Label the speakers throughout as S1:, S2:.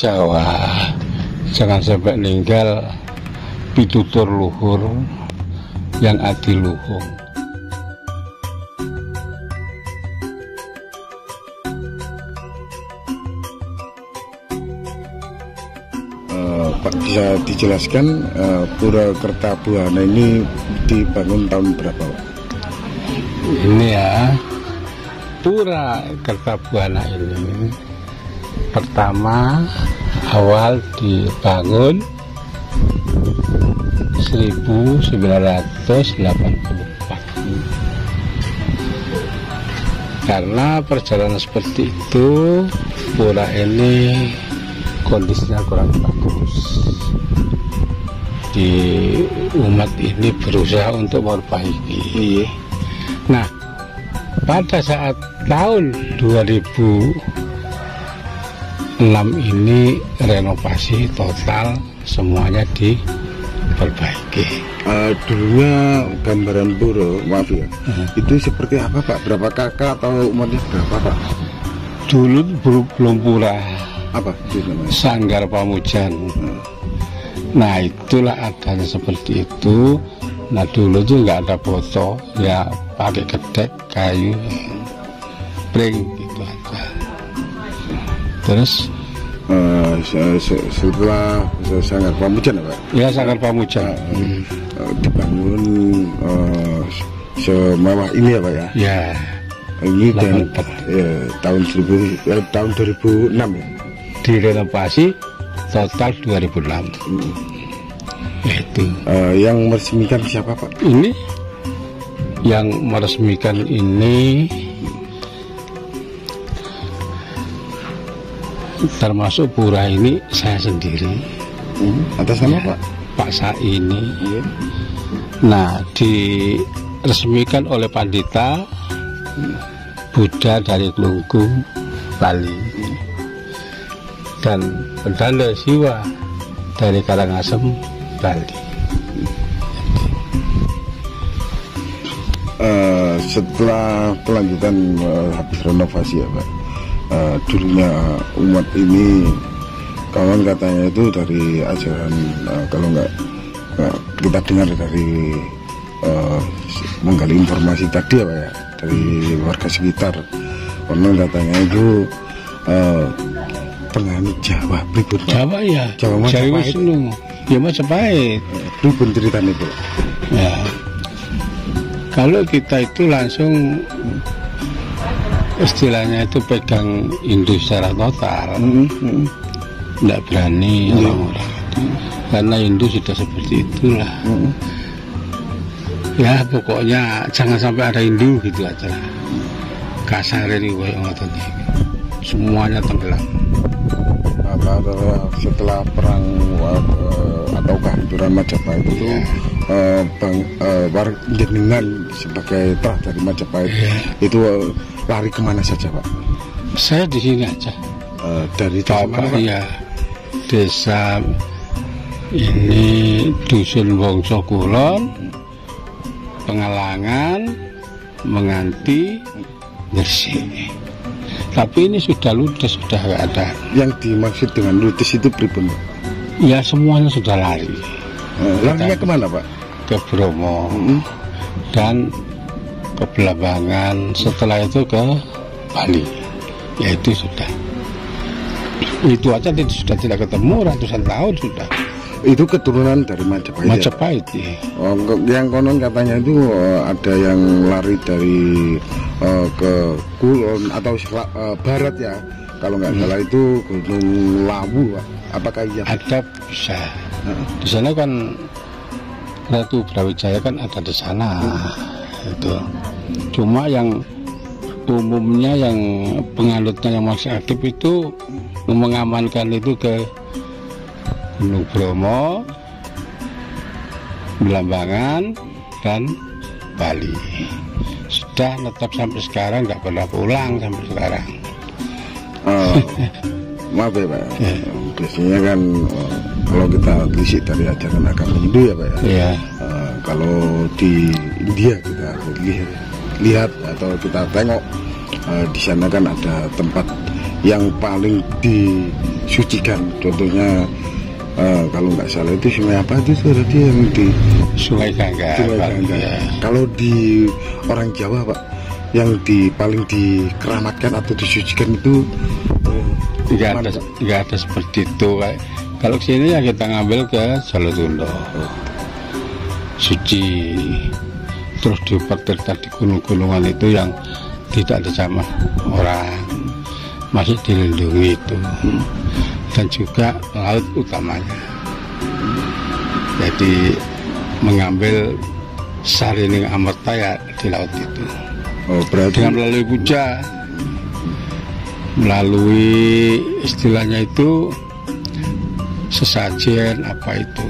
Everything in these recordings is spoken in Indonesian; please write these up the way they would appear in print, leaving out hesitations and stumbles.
S1: Jawa jangan sampai ninggal pitutur luhur yang adiluhung.
S2: Pak, bisa dijelaskan Pura Kertabuana ini dibangun tahun berapa, Pak?
S1: Ini ya, Pura Kertabuana ini pertama awal dibangun 1984. Karena perjalanan seperti itu, pura ini kondisinya kurang bagus. Di umat ini berusaha untuk memperbaiki. Nah, pada saat tahun 2006 ini renovasi total, semuanya diperbaiki.
S2: Dulunya gambaran pura, maaf ya, itu seperti apa, Pak? Berapa kakak atau umatnya berapa, Pak?
S1: Dulu belum pura.
S2: Apa itu namanya?
S1: Sanggar Pamujan. Nah, itulah adanya seperti itu. Nah, dulu tuh nggak ada foto, ya pakai gedek kayu, pring gitu aja. Terus
S2: setelah Sanggar Pamujan, Pak?
S1: ya Sanggar Pamujan
S2: dibangun semewah ini ya, Pak ya?
S1: ya.
S2: Ini tahun 2006 ya?
S1: Direnovasi total 2006. Itu
S2: yang meresmikan siapa, Pak?
S1: ini yang meresmikan ini termasuk pura ini saya sendiri.
S2: Atas nama, Pak?
S1: Pak Saini. Nah, diresmikan oleh Pandita Buddha dari Klungkung, Bali, dan Pendanda Siwa dari Karangasem, Bali.
S2: Setelah kelanjutan habis renovasi ya, Pak, dulunya umat ini kawan katanya itu dari ajaran, kalau nggak kita dengar dari menggali informasi tadi ya, Pak ya, dari warga sekitar, konon katanya itu penganut Jawa, pripun, Pak?
S1: Jawa ya,
S2: Jawa Majapahit.
S1: Ya Majapahit.
S2: Pripun ceritanya itu, Pak?
S1: Ya, kalau kita itu langsung istilahnya itu pegang Hindu secara total, tidak berani orang-orang itu, karena Hindu sudah seperti itulah. Ya pokoknya jangan sampai ada Hindu gitu aja. Kasar ini semuanya tenggelam.
S2: Setelah perang atau kehancuran Majapahit itu, jenengan sebagai telah dari Majapahit itu lari kemana saja, Pak?
S1: Saya di sini aja.
S2: Dari desa mana, Pak?
S1: Ya, desa ini Dusun Wongso Kulon, Pengalangan, Menganti, Gresik. Tapi ini sudah ludes, sudah nggak ada.
S2: Yang dimaksud dengan ludes itu pripun, Pak?
S1: Ya semuanya sudah lari.
S2: Larinya kemana, Pak?
S1: Ke Bromo dan ke Belambangan. Setelah itu ke Bali. Ya itu sudah. Itu aja sudah tidak ketemu ratusan tahun sudah.
S2: Itu keturunan dari Majapahit.
S1: Majapahit ya?
S2: Yang konon katanya itu ada yang lari dari ke Kulon atau barat ya, kalau nggak salah itu Gunung Lawu, Pak. Apakah iya?
S1: Ada, bisa. Di sana kan Ratu Brawijaya kan ada di sana. Itu. Cuma yang umumnya yang penganutnya yang masih aktif itu mengamankan itu ke Gunung Bromo, Belambangan, dan Bali. Sudah tetap sampai sekarang, nggak pernah pulang sampai sekarang.
S2: Maaf ya, Pak. Biasanya kan kalau kita telisik dari ajaran agama Hindu ya, Pak ya.
S1: Iya.
S2: Kalau di India kita lihat atau kita tengok, di sana kan ada tempat yang paling disucikan. Contohnya kalau nggak salah itu sungai apa itu berarti yang di
S1: Sungai Gangga.
S2: Ya. Kalau di orang Jawa Pak, yang paling dikeramatkan atau disucikan itu
S1: Tidak ada seperti itu. Kalau sini ya kita ngambil ke Solotundo, suci. Terus di pertirta di gunung-gunungan itu yang tidak ada sama orang, masih dilindungi itu. Dan juga laut utamanya. Jadi mengambil Sarining Amerta ya di laut itu.
S2: Berarti
S1: dengan melalui puja, melalui istilahnya itu sesajen apa itu.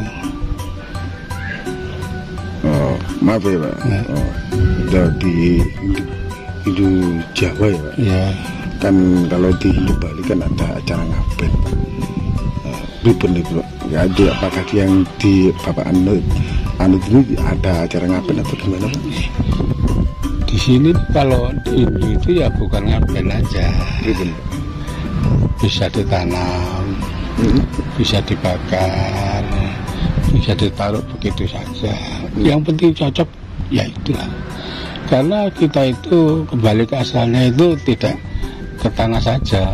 S2: Maaf ya Pak, di Hindu Jawa ya Pak.
S1: Ya.
S2: Kan kalau di Hindu Bali kan ada acara ngaben. Ribun itu Pak. Ya, apakah yang di Bapak Anut ini ada acara ngaben atau gimana Pak?
S1: Di sini kalau di Hindu itu ya bukan ngaben aja.
S2: Ribun.
S1: Bisa ditanam, bisa dibakar, bisa ditaruh begitu saja. Yang penting cocok, ya itulah. Karena kita itu kembali ke asalnya itu tidak ke tanah saja.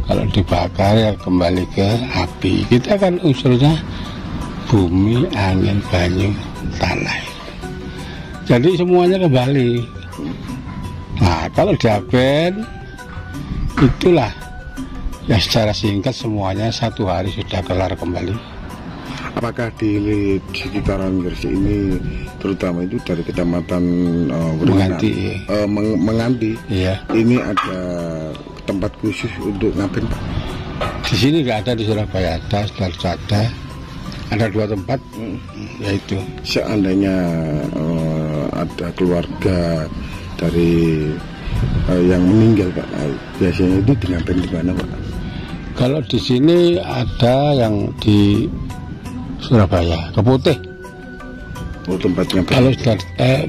S1: Kalau dibakar ya kembali ke api. Kita kan unsurnya bumi, angin, banyu, tanah. Jadi semuanya kembali. Nah kalau diaben itulah ya secara singkat semuanya 1 hari sudah kelar kembali.
S2: Apakah di sekitaran Gresik ini, terutama itu dari kecamatan Menganti,
S1: iya.
S2: Ini ada tempat khusus untuk ngaben Pak?
S1: Di sini nggak ada, di Surabaya ada, ada 2 tempat, yaitu.
S2: Seandainya ada keluarga dari yang meninggal Pak, biasanya itu ngaben di mana Pak?
S1: Kalau di sini ada yang di Surabaya, Keputih.
S2: Oh, tempatnya
S1: kalau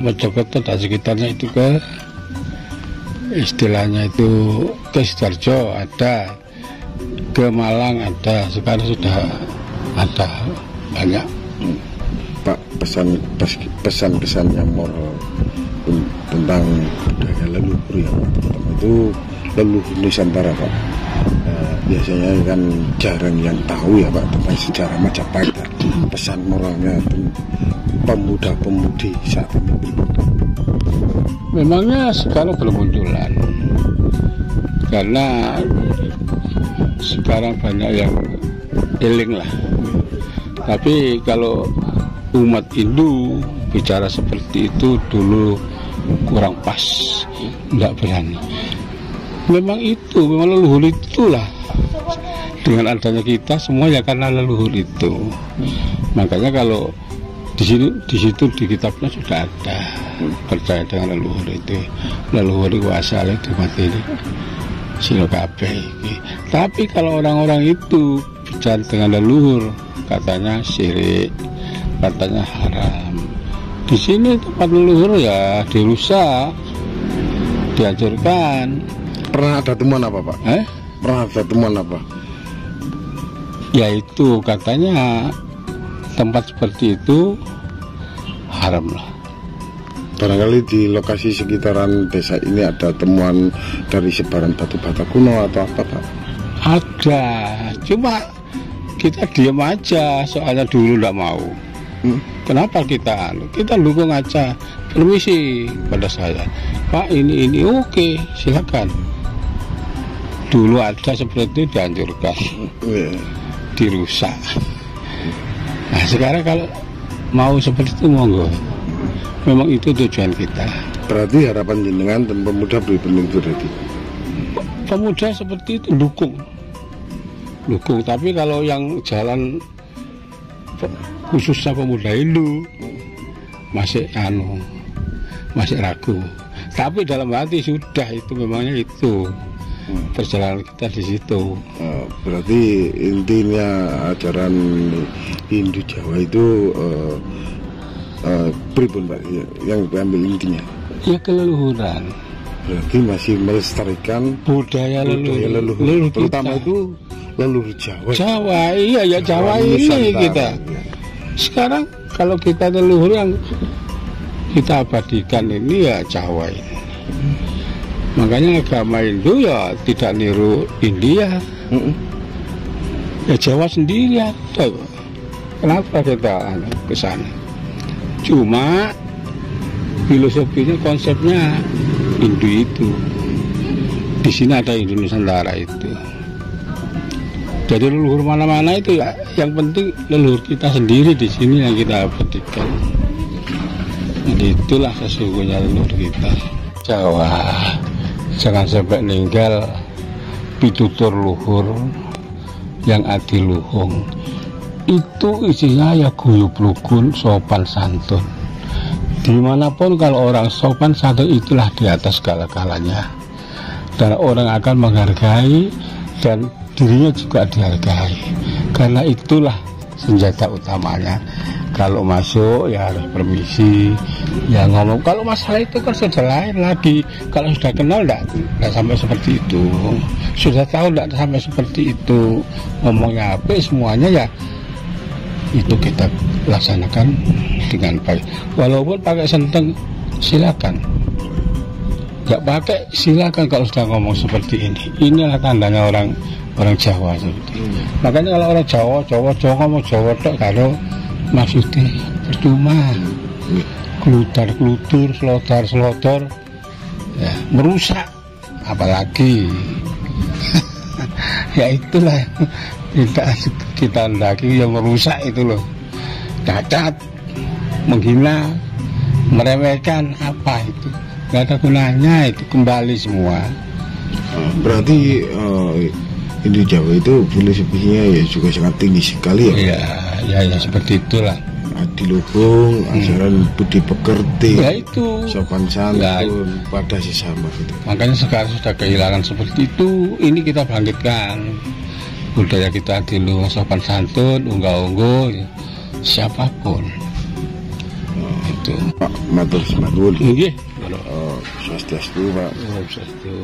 S1: Mojokerto dan sekitarnya itu ke istilahnya itu ke Sidoarjo ada, ke Malang ada, sekarang sudah ada banyak.
S2: Pak, pesan-pesan yang moral tentang budaya leluhur ya Pak, terutama itu leluhur Nusantara Pak. Biasanya kan jarang yang tahu ya Pak tentang sejarah Majapahit. Pesan moralnya pemuda-pemudi saat ini.
S1: Memangnya sekarang belum munculan, karena sekarang banyak yang eling lah. Tapi kalau umat Hindu bicara seperti itu dulu kurang pas, nggak berani. Memang leluhur itulah. Dengan adanya kita semua ya karena leluhur itu. Makanya kalau di situ di kitabnya sudah ada percaya dengan leluhur itu. Leluhur itu asal itu mati ini silokabe. Tapi kalau orang-orang itu bicara dengan leluhur, katanya syirik, katanya haram. Di sini tempat leluhur ya dirusak, dihancurkan.
S2: Pernah ada temuan apa Pak? Pernah ada temuan apa?
S1: Yaitu katanya tempat seperti itu haram lah.
S2: Barangkali di lokasi sekitaran desa ini ada temuan dari sebaran batu bata kuno atau apa Pak?
S1: Ada, cuma kita diam aja soalnya dulu nggak mau. Kenapa kita dukung aja, permisi pada saya Pak, ini oke, silakan. Dulu ada seperti itu dihancurkan, dirusak. Nah sekarang kalau mau seperti itu monggo. Memang itu tujuan kita.
S2: Berarti harapan jenengan dan pemuda berbentuk berarti.
S1: Pemuda seperti itu dukung. Tapi kalau yang jalan khususnya pemuda Hindu masih ragu. Tapi dalam hati sudah itu memangnya itu perjalanan kita di situ.
S2: Berarti intinya ajaran Hindu Jawa itu pripun Pak yang diambil intinya?
S1: Ya keleluhuran.
S2: Berarti masih melestarikan
S1: budaya leluhur
S2: terutama
S1: kita.
S2: itu leluhur Jawa.
S1: Jawa, iya ya, Jawa ini
S2: Nusantara,
S1: kita. Sekarang kalau kita leluhur yang kita abadikan ini ya Jawa ini. Makanya agama Hindu ya tidak niru India. Ya Jawa sendiri ya. Kenapa kita ke sana? Cuma filosofinya, konsepnya Hindu itu. Di sini ada Hindu Nusantara itu. Jadi leluhur mana-mana itu ya, yang penting leluhur kita sendiri di sini yang kita abadikan. Jadi itulah sesungguhnya leluhur kita. Jawa, jangan sampai ninggal pitutur luhur yang adiluhung. Itu isinya ya guyub rukun, sopan santun. Dimanapun kalau orang sopan santun itulah di atas segala-galanya. Dan orang akan menghargai dan dirinya juga dihargai. Karena itulah senjata utamanya. Kalau masuk ya harus permisi, ya ngomong. Kalau masalah itu kan sudah lain lagi. Kalau sudah kenal tidak sampai seperti itu. Sudah tahu tidak sampai seperti itu. Ngomongnya apa semuanya ya itu kita laksanakan dengan baik. Walaupun pakai senteng silakan. Nggak pakai silakan kalau sudah ngomong seperti ini. Inilah tandanya orang Jawa seperti ini. Makanya kalau orang Jawa ngomong Jawa tok kalau maksudnya percuma, klutar-klutur, selodar ya merusak, apalagi ya itulah kita hendaki yang merusak itu loh, cacat, menghina, meremehkan, apa itu nggak ada gunanya, itu kembali semua.
S2: Berarti Hindu Jawa itu filosofinya ya juga sangat tinggi sekali ya.
S1: Ya seperti itulah.
S2: Adiluhung, ajaran budi pekerti,
S1: ya itu
S2: sopan santun pada sesama gitu.
S1: Makanya sekarang sudah kehilangan seperti itu. Ini kita bangkitkan budaya kita adiluhung, sopan santun, unggah-ungguh, ya, siapapun. Itu.
S2: Pak matur sembahun.
S1: Nggih.
S2: Swastiastu, Pak.
S1: Swastiastu.